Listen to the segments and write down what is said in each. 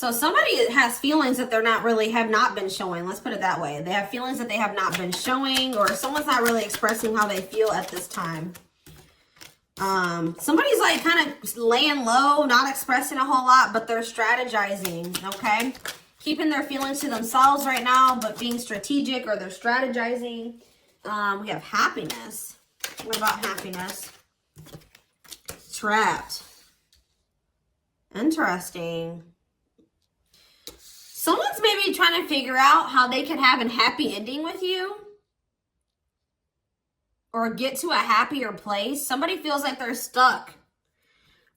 So somebody has feelings that they're not really, have not been showing. Let's put it that way. They have feelings that they have not been showing, or someone's not really expressing how they feel at this time. Somebody's like kind of laying low, not expressing a whole lot, but they're strategizing, okay? Keeping their feelings to themselves right now, but being strategic, or they're strategizing. We have happiness. What about happiness? Trapped. Interesting. Someone's maybe trying to figure out how they can have a happy ending with you, or get to a happier place. Somebody feels like they're stuck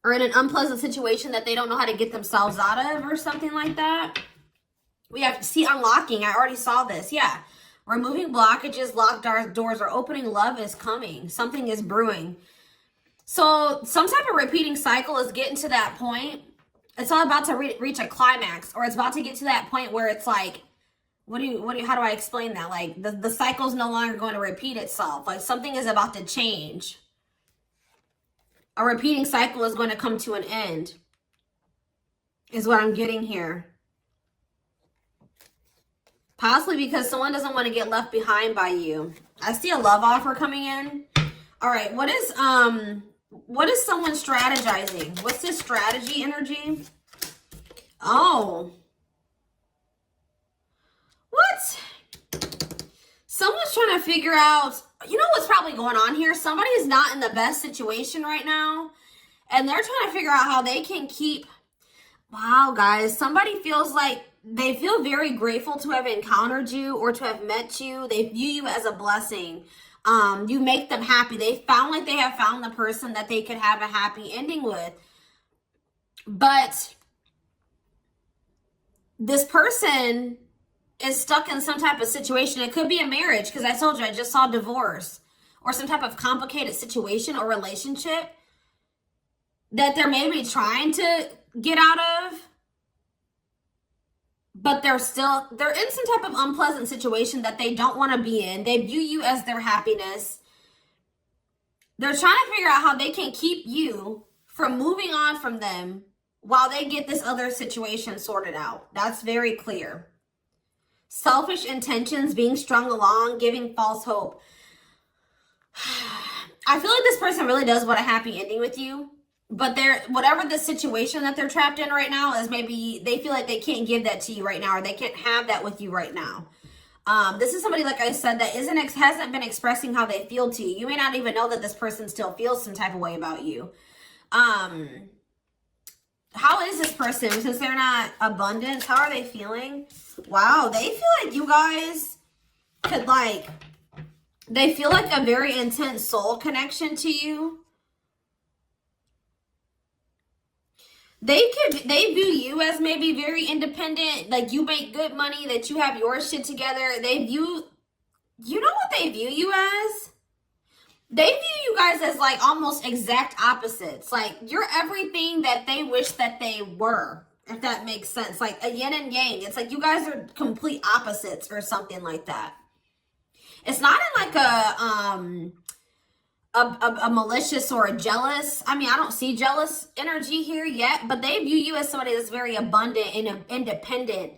or in an unpleasant situation that they don't know how to get themselves out of, or something like that. We have to see unlocking. I already saw this. Yeah. Removing blockages, locked doors, or opening. Love is coming. Something is brewing. So some type of repeating cycle is getting to that point. It's all about to reach a climax, or it's about to get to that point where it's like, how do I explain that? Like the cycle's no longer going to repeat itself. Like something is about to change. A repeating cycle is going to come to an end, is what I'm getting here. Possibly because someone doesn't want to get left behind by you. I see a love offer coming in. All right, what is someone strategizing? What's this strategy energy? Oh. What? Someone's trying to figure out, you know what's probably going on here? Somebody is not in the best situation right now, and they're trying to figure out how they can keep, wow, guys, somebody feels like they feel very grateful to have encountered you or to have met you. They view you as a blessing. You make them happy. They found like they have found the person that they could have a happy ending with. But this person is stuck in some type of situation. It could be a marriage, because I told you I just saw divorce, or some type of complicated situation or relationship that they're maybe trying to get out of, but they're in some type of unpleasant situation that they don't want to be in. They view you as their happiness. They're trying to figure out how they can keep you from moving on from them while they get this other situation sorted out. That's very clear. Selfish intentions being strung along, giving false hope. I feel like this person really does want a happy ending with you, but whatever the situation that they're trapped in right now is, maybe they feel like they can't give that to you right now, or they can't have that with you right now. This is somebody, like I said, that hasn't been expressing how they feel to you. You may not even know that this person still feels some type of way about you. How is this person? Since they're not abundant, how are they feeling? Wow, they feel like you guys could they feel like a very intense soul connection to you. They view you as maybe very independent, like you make good money, that you have your shit together. You know what they view you as? They view you guys as like almost exact opposites. Like you're everything that they wish that they were, if that makes sense. Like a yin and yang. It's like you guys are complete opposites or something like that. It's not in like a malicious or a jealous. I mean, I don't see jealous energy here yet, but they view you as somebody that's very abundant and independent.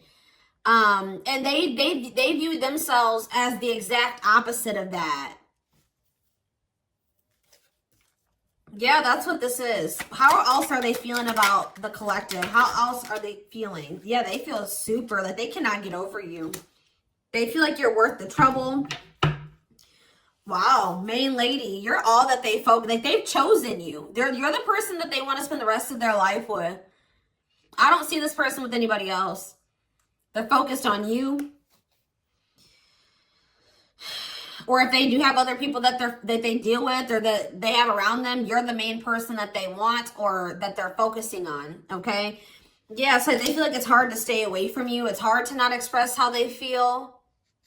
And they view themselves as the exact opposite of that. Yeah, that's what this is. How else are they feeling about the collective? How else are they feeling? Yeah, they feel super, like they cannot get over you. They feel like you're worth the trouble. Wow, main lady, you're all that they've chosen you. You're the person that they want to spend the rest of their life with. I don't see this person with anybody else. They're focused on you. Or if they do have other people that they deal with or that they have around them, you're the main person that they want or that they're focusing on, okay? Yeah, so they feel like it's hard to stay away from you. It's hard to not express how they feel.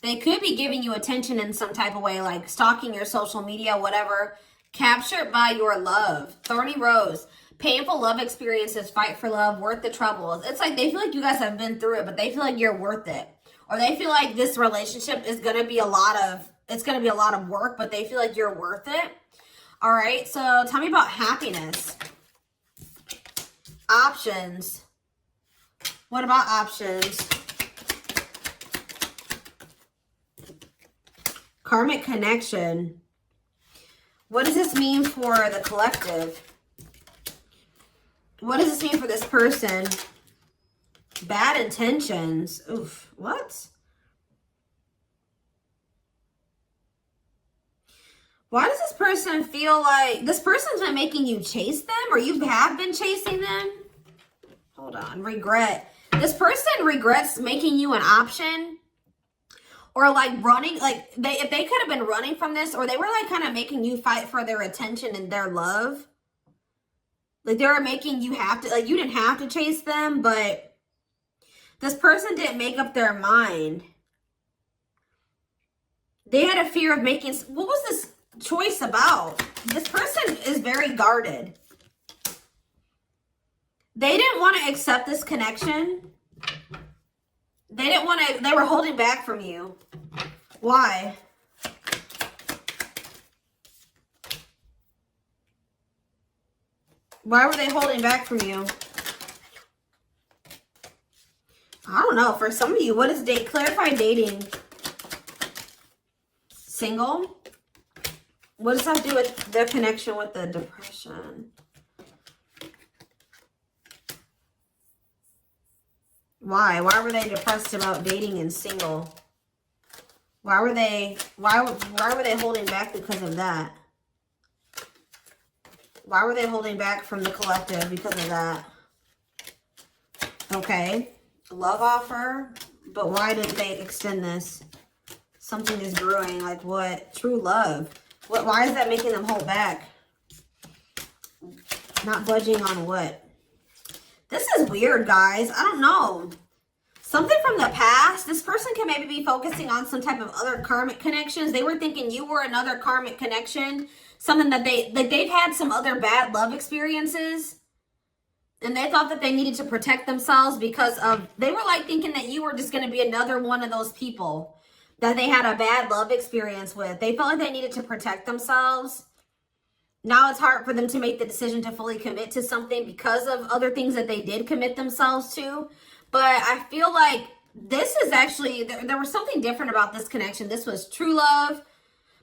They could be giving you attention in some type of way, like stalking your social media, whatever. Captured by your love. Thorny rose. Painful love experiences, fight for love, worth the trouble. It's like they feel like you guys have been through it, but they feel like you're worth it. Or they feel like this relationship is going to be a lot of work, but they feel like you're worth it. All right, so tell me about happiness. Options. What about options? Karmic connection. What does this mean for the collective? What does this mean for this person? Bad intentions. Oof, what? Why does this person feel like this person's been making you chase them, or you have been chasing them? Hold on. Regret. This person regrets making you an option, or like running, like if they could have been running from this, or they were like kind of making you fight for their attention and their love. Like they were making you have to, like you didn't have to chase them, but this person didn't make up their mind. They had a fear of making, what was this choice about? This person is very guarded. They didn't want to accept this connection. They didn't want to, they were holding back from you. Why? Why were they holding back from you? I don't know. For some of you, what is date? Clarify dating. Single? What does that have to do with their connection with the depression? Why? Why were they depressed about dating and single? Why were they holding back because of that? Why were they holding back from the collective because of that? Okay. Love offer. But why did they extend this? Something is brewing. Like what? True love. What? Why is that making them hold back? Not budging on what? This is weird, guys. I don't know. Something from the past. This person can maybe be focusing on some type of other karmic connections. They were thinking you were another karmic connection. Something that they've had some other bad love experiences. And they thought that they needed to protect themselves because of, they were like thinking that you were just going to be another one of those people that they had a bad love experience with. They felt like they needed to protect themselves. Now it's hard for them to make the decision to fully commit to something because of other things that they did commit themselves to. But I feel like this is actually, there was something different about this connection. This was true love.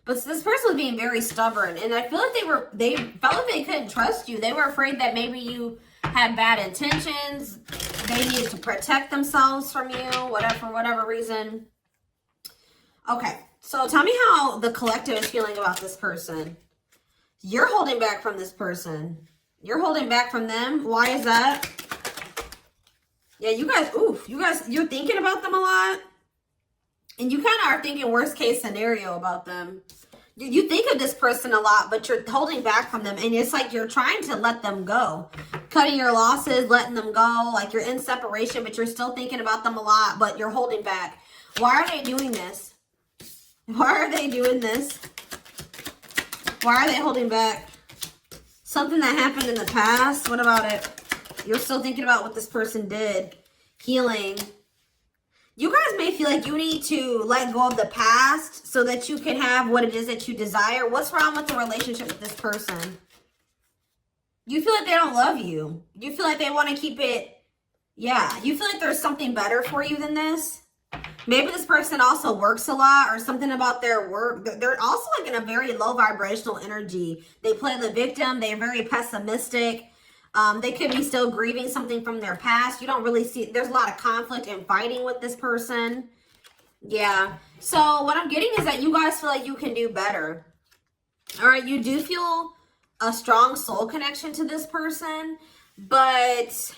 But this person was being very stubborn. And I feel like they felt like they couldn't trust you. They were afraid that maybe you had bad intentions. They needed to protect themselves from you, for whatever reason. Okay, so tell me how the collective is feeling about this person. You're holding back from this person. You're holding back from them. Why is that? Yeah, you guys, you're thinking about them a lot. And you kind of are thinking worst case scenario about them. You think of this person a lot, but you're holding back from them. And it's like you're trying to let them go. Cutting your losses, letting them go. Like you're in separation, but you're still thinking about them a lot, but you're holding back. Why are they doing this? Why are they doing this? Why are they holding back? Something that happened in the past? What about it? You're still thinking about what this person did. Healing. You guys may feel like you need to let go of the past so that you can have what it is that you desire. What's wrong with the relationship with this person? You feel like they don't love you. You feel like they want to keep it. Yeah, you feel like there's something better for you than this. Maybe this person also works a lot or something about their work. They're also like in a very low vibrational energy. They play the victim. They're very pessimistic. They could be still grieving something from their past. You don't really see, there's a lot of conflict and fighting with this person. Yeah. So what I'm getting is that you guys feel like you can do better. All right. You do feel a strong soul connection to this person, but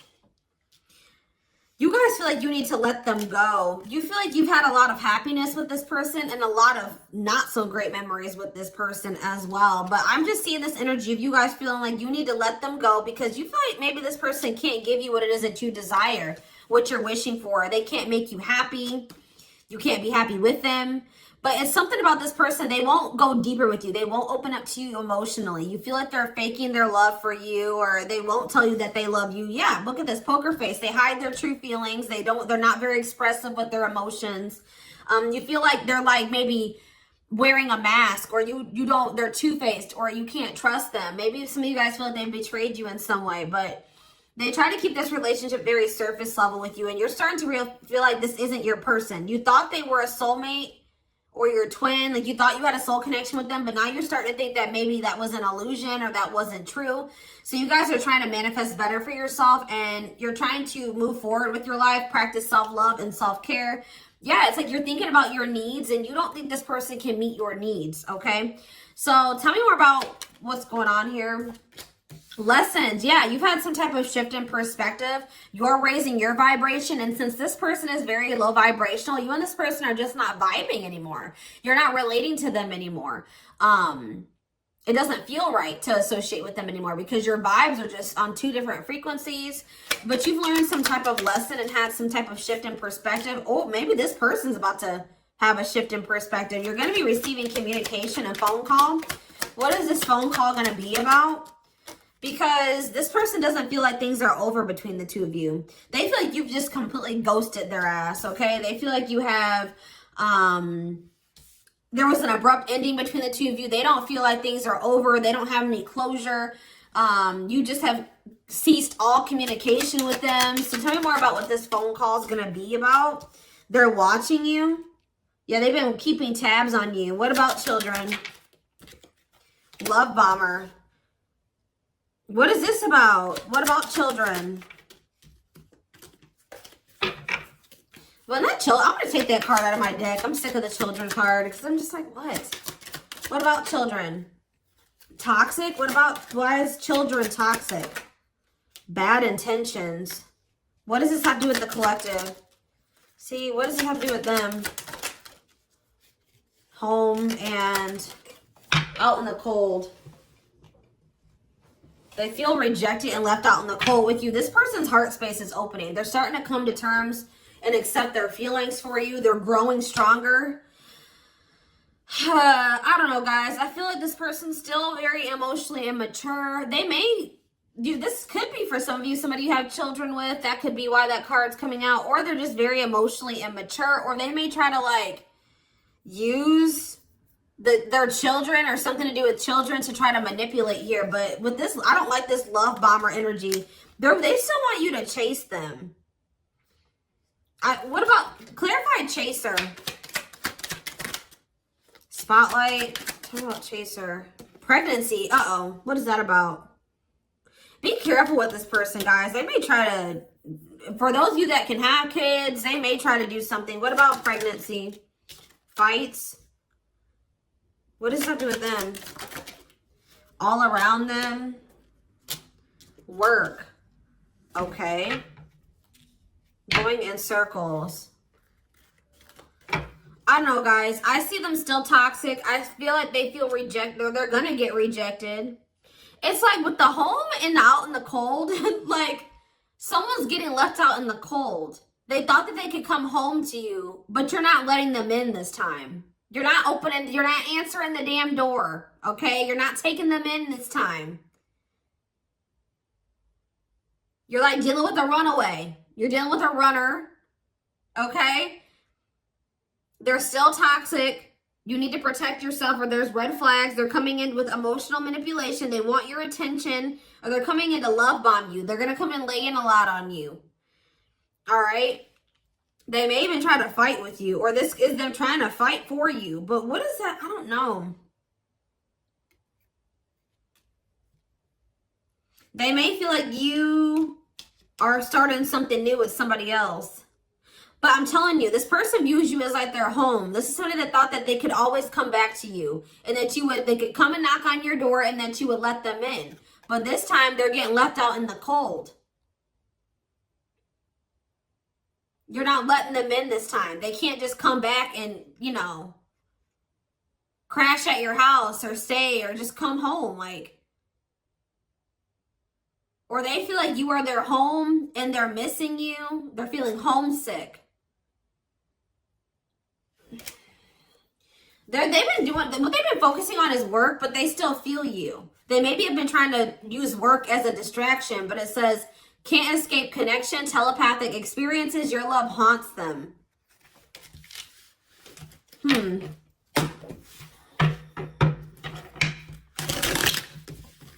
you guys feel like you need to let them go. You feel like you've had a lot of happiness with this person and a lot of not so great memories with this person as well. But I'm just seeing this energy of you guys feeling like you need to let them go because you feel like maybe this person can't give you what it is that you desire, what you're wishing for. They can't make you happy. You can't be happy with them. But it's something about this person. They won't go deeper with you. They won't open up to you emotionally. You feel like they're faking their love for you, or they won't tell you that they love you. Yeah, look at this poker face. They hide their true feelings. They're not very expressive with their emotions. You feel like they're like maybe wearing a mask, or they're two-faced, or you can't trust them. Maybe some of you guys feel like they betrayed you in some way, but They try to keep this relationship very surface level with you, and you're starting to feel like this isn't your person. You thought they were a soulmate or your twin, like you thought you had a soul connection with them, but now you're starting to think that maybe that was an illusion or that wasn't true. So you guys are trying to manifest better for yourself, and you're trying to move forward with your life, practice self-love and self-care. Yeah, it's like you're thinking about your needs, and you don't think this person can meet your needs, okay? So tell me more about what's going on here. Lessons. Yeah, you've had some type of shift in perspective. You're raising your vibration, and since this person is very low vibrational, you and this person are just not vibing anymore. You're not relating to them anymore. It doesn't feel right to associate with them anymore because your vibes are just on two different frequencies. But you've learned some type of lesson and had some type of shift in perspective. Oh, maybe this person's about to have a shift in perspective. You're going to be receiving communication and phone call. What is this phone call going to be about? Because this person doesn't feel like things are over between the two of you. They feel like you've just completely ghosted their ass, okay? They feel like you have, there was an abrupt ending between the two of you. They don't feel like things are over. They don't have any closure. You just have ceased all communication with them. So tell me more about what this phone call is going to be about. They're watching you. Yeah, they've been keeping tabs on you. What about children? Love bomber. What is this about? What about children? Well, not children. I'm going to take that card out of my deck. I'm sick of the children card because I'm just like, what? What about children? Toxic? What about, why is children toxic? Bad intentions. What does this have to do with the collective? See, what does it have to do with them? Home and out in the cold. They feel rejected and left out in the cold with you. This person's heart space is opening. They're starting to come to terms and accept their feelings for you. They're growing stronger. I don't know, guys. I feel like this person's still very emotionally immature. They may, this could be for some of you, somebody you have children with. That could be why that card's coming out. Or they're just very emotionally immature. Or they may try to like use their children or something to do with children to try to manipulate here. But with this, I don't like this love bomber energy. They still want you to chase them. What about clarified chaser? Spotlight. Talk about chaser. Pregnancy. Uh-oh. What is that about? Be careful with this person, guys. They may try to, for those of you that can have kids, they may try to do something. What about pregnancy? Fights. What does that do with them? All around them. Work. Okay. Going in circles. I don't know, guys. I see them still toxic. I feel like they feel rejected. They're going to get rejected. It's like with the home and the out in the cold. Like someone's getting left out in the cold. They thought that they could come home to you, but you're not letting them in this time. You're not opening, you're not answering the damn door, okay? You're not taking them in this time. You're like dealing with a runaway. You're dealing with a runner, okay? They're still toxic. You need to protect yourself, or there's red flags. They're coming in with emotional manipulation. They want your attention, or they're coming in to love bomb you. They're going to come in laying a lot on you, all right? They may even try to fight with you, or this is them trying to fight for you. But what is that? I don't know. They may feel like you are starting something new with somebody else. But I'm telling you, this person views you as like their home. This is somebody that thought that they could always come back to you, and that they could come and knock on your door and that you would let them in. But this time they're getting left out in the cold. You're not letting them in this time. They can't just come back and, you know, crash at your house or stay or just come home. Like, or they feel like you are their home and they're missing you. They're feeling homesick. They've been doing, what they've been focusing on is work, but they still feel you. They maybe have been trying to use work as a distraction, but it says, can't escape connection, telepathic experiences, your love haunts them.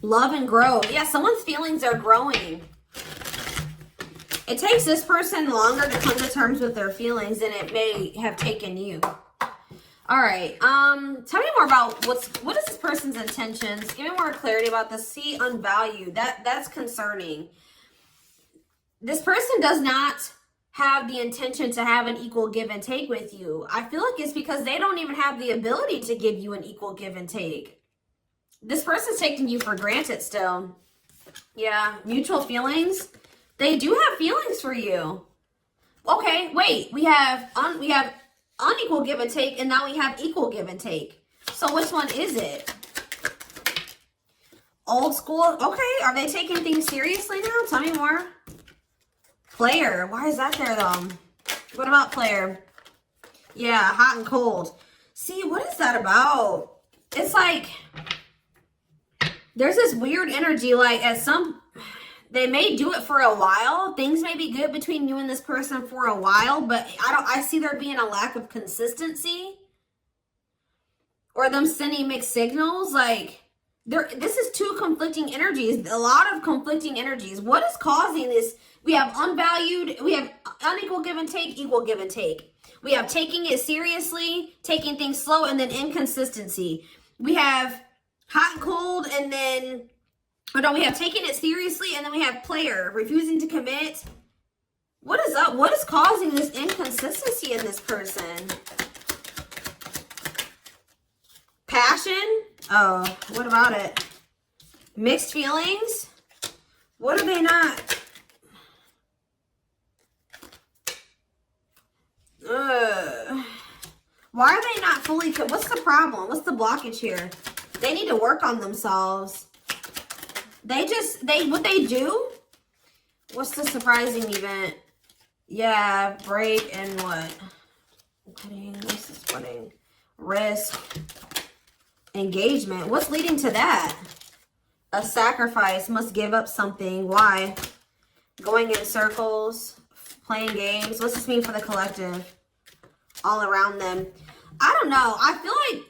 Love and grow. Yeah, someone's feelings are growing. It takes this person longer to come to terms with their feelings than it may have taken you. All right. Tell me more about what is this person's intentions? Give me more clarity about this. See, unvalued. That's concerning. This person does not have the intention to have an equal give and take with you. I feel like it's because they don't even have the ability to give you an equal give and take. This person's taking you for granted still. Yeah, mutual feelings. They do have feelings for you. Okay, wait. We have unequal give and take, and now we have equal give and take. So which one is it? Old school. Okay, are they taking things seriously now? Tell me more. Player. Why is that there though? What about player? Yeah, hot and cold. See, what is that about? It's like there's this weird energy, like they may do it for a while. Things may be good between you and this person for a while, but I see there being a lack of consistency. Or them sending mixed signals. Like, this is two conflicting energies. A lot of conflicting energies. What is causing this? We have unvalued, we have unequal give and take, equal give and take. We have taking it seriously, taking things slow, and then inconsistency. We have hot and cold, and then we have taking it seriously, and then we have player, refusing to commit. What is up? What is causing this inconsistency in this person? Passion? Oh, what about it? Mixed feelings? What are they not? Why are they not fully? What's the problem? What's the blockage here? They need to work on themselves. What they do? What's the surprising event? Yeah, break and what? Wedding, this is wedding. Risk. Engagement. What's leading to that? A sacrifice. Must give up something. Why? Going in circles. Playing games. What's this mean for the collective? All around them. I don't know. I feel like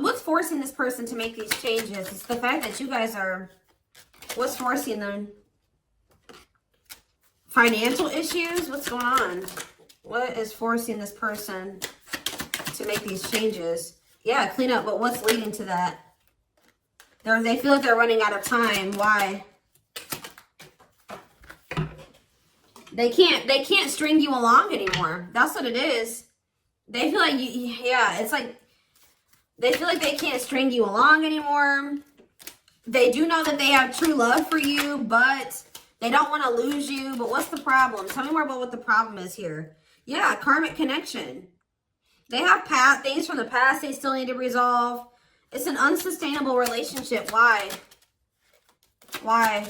what's forcing this person to make these changes? It's the fact that you guys are, what's forcing them? Financial issues? What's going on? What is forcing this person to make these changes? Yeah, clean up, but what's leading to that? They feel like they're running out of time. Why? They can't string you along anymore. That's what it is. They feel like it's like they feel like they can't string you along anymore. They do know that they have true love for you, but they don't want to lose you. But what's the problem? Tell me more about what the problem is here. Yeah, karmic connection. They have things from the past they still need to resolve. It's an unsustainable relationship. Why? Why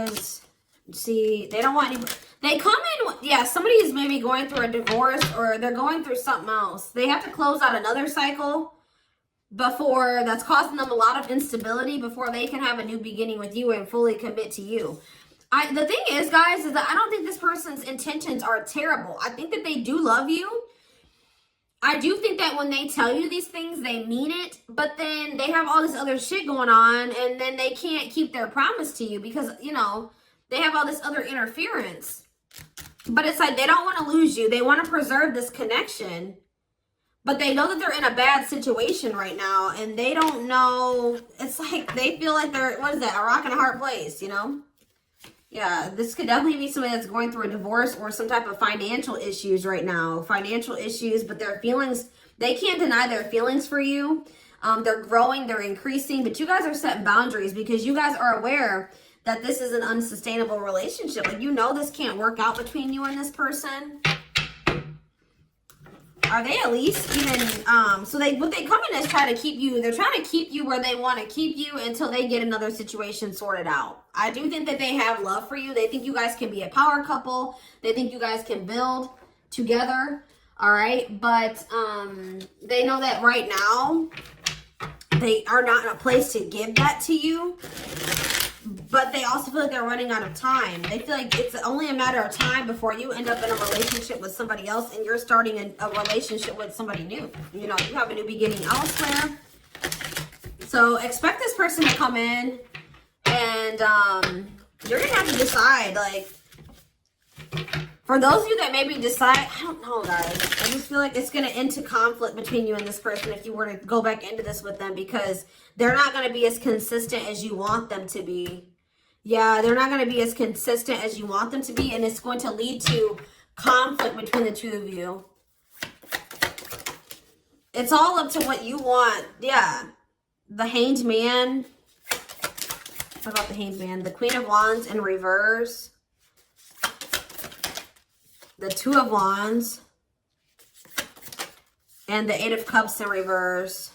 is... See, they don't want any... They come in... Yeah, somebody is maybe going through a divorce or they're going through something else. They have to close out another cycle before... That's causing them a lot of instability before they can have a new beginning with you and fully commit to you. The thing is, guys, is that I don't think this person's intentions are terrible. I think that they do love you. I do think that when they tell you these things, they mean it. But then they have all this other shit going on and then they can't keep their promise to you because, you know... They have all this other interference. But it's like they don't want to lose you. They want to preserve this connection. But they know that they're in a bad situation right now. And they don't know. It's like they feel like they're, what is that? A rock and a hard place, you know? Yeah, this could definitely be somebody that's going through a divorce or some type of financial issues right now. Financial issues, but their feelings, they can't deny their feelings for you. They're growing, they're increasing. But you guys are setting boundaries because you guys are aware that this is an unsustainable relationship. Like, you know this can't work out between you and this person. Are they at least even, what they come in is try to keep you, they're trying to keep you where they want to keep you until they get another situation sorted out. I do think that they have love for you. They think you guys can be a power couple. They think you guys can build together. All right. But, they know that right now they are not in a place to give that to you. But they also feel like they're running out of time. They feel like it's only a matter of time before you end up in a relationship with somebody else and you're starting a relationship with somebody new. You know, you have a new beginning elsewhere. So expect this person to come in and You're going to have to decide, like, for those of you that maybe decide, I don't know, guys. I just feel like it's going to into conflict between you and this person if you were to go back into this with them, because they're not going to be as consistent as you want them to be. Yeah, they're not going to be as consistent as you want them to be, and it's going to lead to conflict between the two of you. It's all up to what you want. Yeah. The Hanged Man. What about the Hanged Man? The Queen of Wands in reverse. The Two of Wands. And the Eight of Cups in reverse.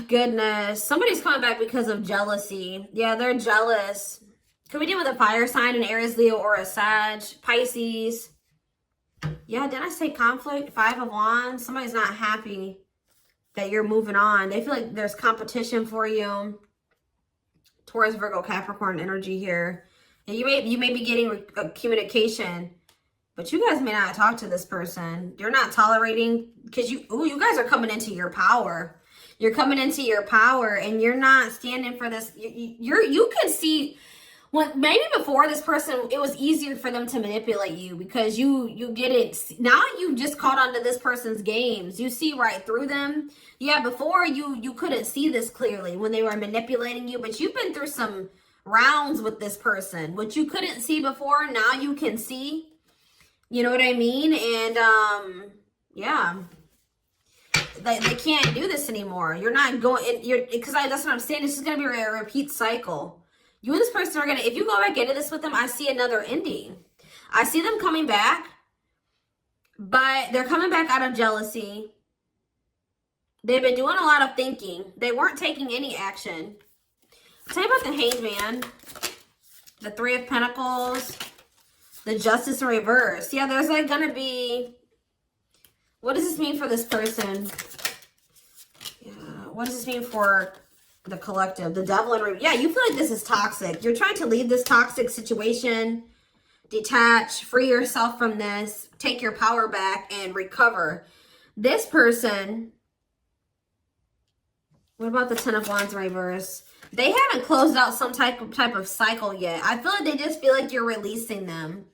Goodness. Somebody's coming back because of jealousy. Yeah, they're jealous. Could we deal with a fire sign, an Aries, Leo, or a Sag? Pisces. Yeah, didn't I say conflict? Five of Wands. Somebody's not happy that you're moving on. They feel like there's competition for you. Taurus, Virgo, Capricorn energy here. And you may be getting communication, but you guys may not talk to this person. You're not tolerating, because you guys are coming into your power. You're coming into your power, and you're not standing for this. You can see, when maybe before this person, it was easier for them to manipulate you because you get it. Now you just caught onto this person's games. You see right through them. Yeah, before you couldn't see this clearly when they were manipulating you, but you've been through some rounds with this person. What you couldn't see before, now you can see. You know what I mean? And yeah. They can't do this anymore. You're not going, because that's what I'm saying. This is going to be a repeat cycle. You and this person are going to, if you go back into this with them, I see another ending. I see them coming back, but they're coming back out of jealousy. They've been doing a lot of thinking. They weren't taking any action. Tell me about the Hanged Man, the Three of Pentacles, the Justice in reverse. Yeah, there's like going to be, what does this mean for this person? Yeah, what does this mean for the collective? The Devil in reverse. Yeah, you feel like this is toxic. You're trying to leave this toxic situation, detach, free yourself from this, take your power back, and recover. This person, what about the Ten of Wands in reverse? They haven't closed out some type of cycle yet. I feel like they just feel like you're releasing them.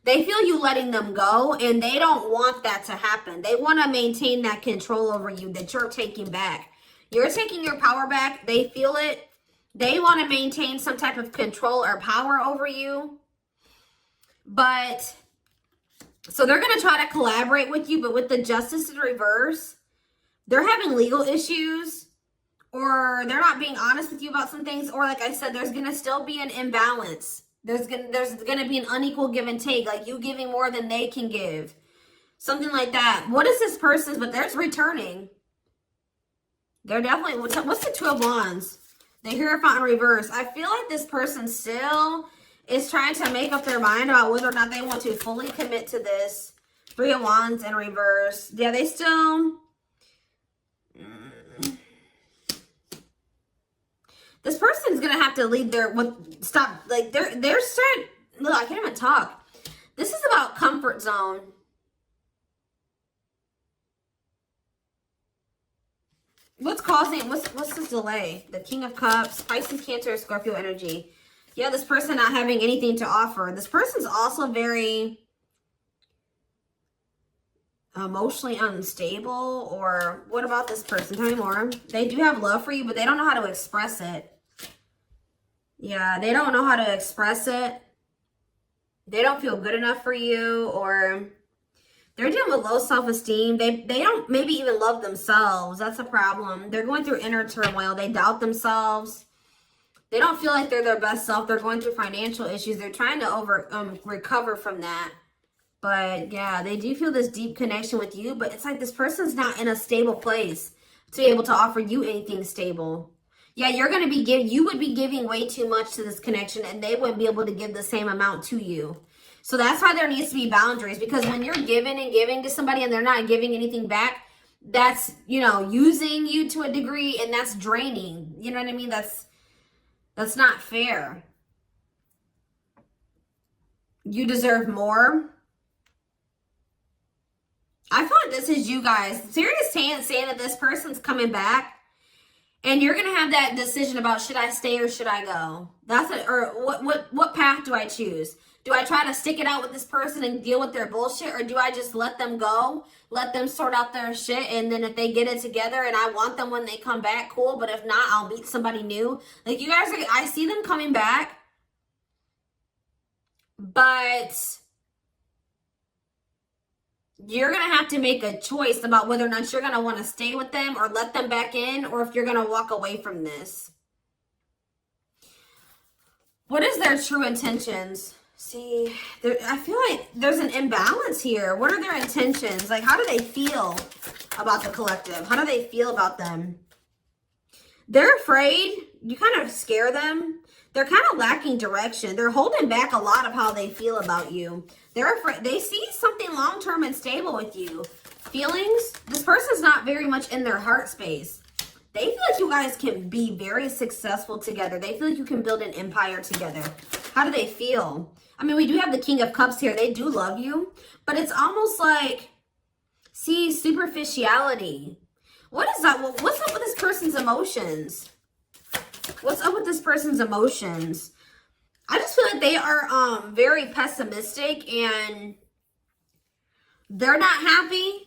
They feel you letting them go, and they don't want that to happen. They want to maintain that control over you that you're taking back. You're taking your power back. They feel it. They want to maintain some type of control or power over you. But, so they're going to try to collaborate with you, but with the Justice in reverse, they're having legal issues, or they're not being honest with you about some things, or like I said, there's going to still be an imbalance. There's gonna be an unequal give and take, like you giving more than they can give. Something like that. What is this person's? But there's returning. They're definitely, what's the Two of Wands? The Hierophant in reverse. I feel like this person still is trying to make up their mind about whether or not they want to fully commit to this. Three of Wands in reverse. Yeah, they still... This person's gonna have to leave their stop. Like they're starting. Look, I can't even talk. This is about comfort zone. What's causing? What's this delay? The King of Cups, Pisces, Cancer, Scorpio energy. Yeah, this person not having anything to offer. This person's also very emotionally unstable. Or what about this person? Tell me more. They do have love for you, but they don't know how to express it. Yeah, they don't know how to express it. They don't feel good enough for you, or they're dealing with low self-esteem. They don't maybe even love themselves. That's a problem. They're going through inner turmoil. They doubt themselves. They don't feel like they're their best self. They're going through financial issues. They're trying to recover from that. But yeah, they do feel this deep connection with you, but it's like this person's not in a stable place to be able to offer you anything stable. Yeah, you're going to be you would be giving way too much to this connection, and they wouldn't be able to give the same amount to you. So that's why there needs to be boundaries, because when you're giving and giving to somebody and they're not giving anything back, that's, you know, using you to a degree, and that's draining. You know what I mean? That's not fair. You deserve more. I feel like this is you guys. Serious saying that this person's coming back, And you're gonna have that decision about should I stay or should I go? That's it. Or what path do I choose? Do I try to stick it out with this person and deal with their bullshit, or do I just let them go, let them sort out their shit, and then if they get it together and I want them when they come back, cool. But if not, I'll meet somebody new. Like, you guys are, I see them coming back, but you're going to have to make a choice about whether or not you're going to want to stay with them or let them back in, or if you're going to walk away from this. What is their true intentions? See, I feel like there's an imbalance here. What are their intentions? Like, how do they feel about the collective? How do they feel about them? They're afraid. You kind of scare them. They're kind of lacking direction. They're holding back a lot of how they feel about you. They're afraid. They see something long-term and stable with you. Feelings. This person's not very much in their heart space. They feel like you guys can be very successful together. They feel like you can build an empire together. How do they feel? I mean, we do have the King of Cups here. They do love you. But it's almost like, see, superficiality. What is that? Well, what's up with this person's emotions? What's up with this person's emotions? I just feel like they are very pessimistic and they're not happy.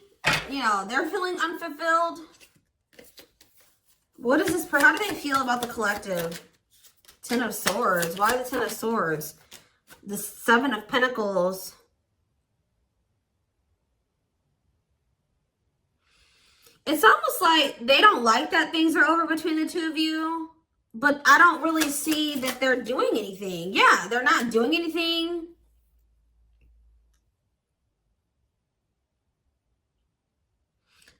You know, they're feeling unfulfilled. What is this? How do they feel about the collective? Ten of Swords. Why the Ten of Swords? The Seven of Pentacles. It's almost like they don't like that things are over between the two of you. But I don't really see that they're doing anything. Yeah, they're not doing anything.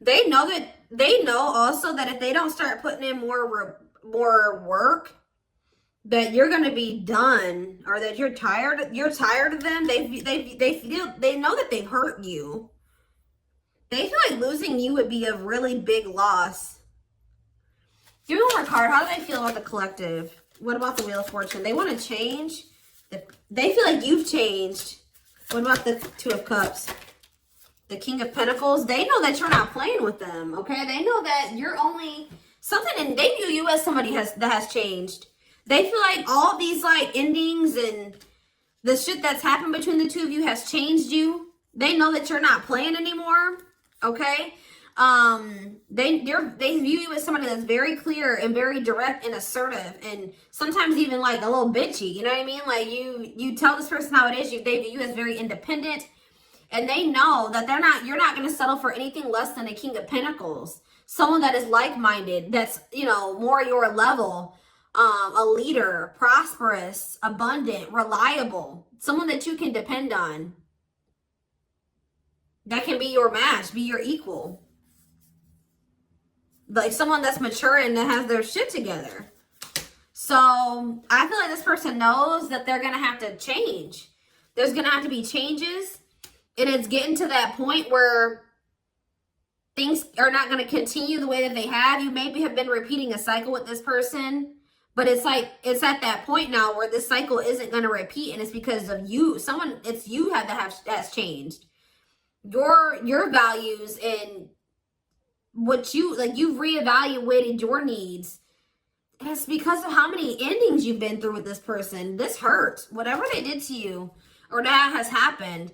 They know also that if they don't start putting in more work, that you're going to be done, or that you're tired of them. They know that they've hurt you. They feel like losing you would be a really big loss. Give me one more card. How do they feel about the collective? What about the Wheel of Fortune? They want to change. They feel like you've changed. What about the Two of Cups? The King of Pentacles. They know that you're not playing with them, okay? They know that you're only something, and they view you as somebody that has changed. They feel like all these like endings and the shit that's happened between the two of you has changed you. They know that you're not playing anymore, okay? They view you as somebody that's very clear and very direct and assertive, and sometimes even like a little bitchy. You know what I mean? Like you tell this person how it is. They view you as very independent, and they know that you're not going to settle for anything less than a King of Pentacles. Someone that is like-minded, that's, you know, more your level, a leader, prosperous, abundant, reliable, someone that you can depend on. That can be your match, be your equal. Like someone that's mature and that has their shit together. So I feel like this person knows that they're going to have to change. There's going to have to be changes. And it's getting to that point where things are not going to continue the way that they have. You maybe have been repeating a cycle with this person. But it's like, it's at that point now where this cycle isn't going to repeat. And it's because of you. It's you that's changed. Your values and what you've reevaluated your needs. And it's because of how many endings you've been through with this person. This hurt. Whatever they did to you or that has happened.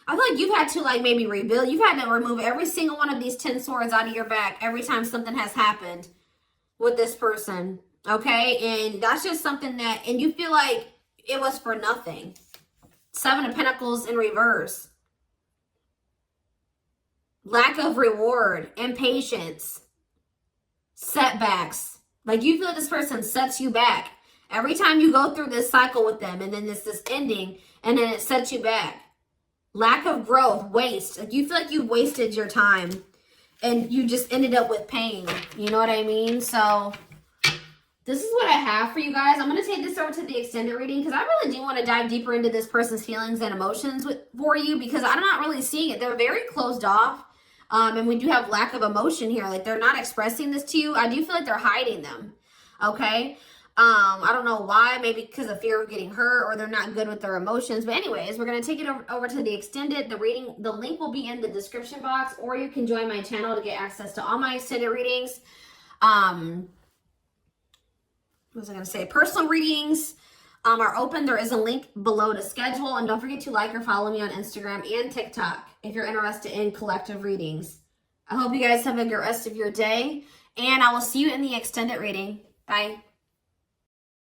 I feel like you've had to like maybe rebuild. You've had to remove every single one of these 10 swords out of your back every time something has happened with this person. Okay? And that's just something that, and you feel like it was for nothing. Seven of Pentacles in reverse. Lack of reward, impatience, setbacks. Like you feel like this person sets you back. Every time you go through this cycle with them and then this ending and then it sets you back. Lack of growth, waste. Like you feel like you've wasted your time and you just ended up with pain. You know what I mean? So this is what I have for you guys. I'm going to take this over to the extended reading because I really do want to dive deeper into this person's feelings and emotions for you because I'm not really seeing it. They're very closed off. And we do have lack of emotion here. Like they're not expressing this to you. I do feel like they're hiding them. Okay. I don't know why. Maybe because of fear of getting hurt or they're not good with their emotions. But anyways, we're going to take it over to the extended. The reading, the link will be in the description box, or you can join my channel to get access to all my extended readings. what was I going to say? Personal readings are open. There is a link below to schedule. And don't forget to like or follow me on Instagram and TikTok if you're interested in collective readings. I hope you guys have a good rest of your day. And I will see you in the extended reading. Bye.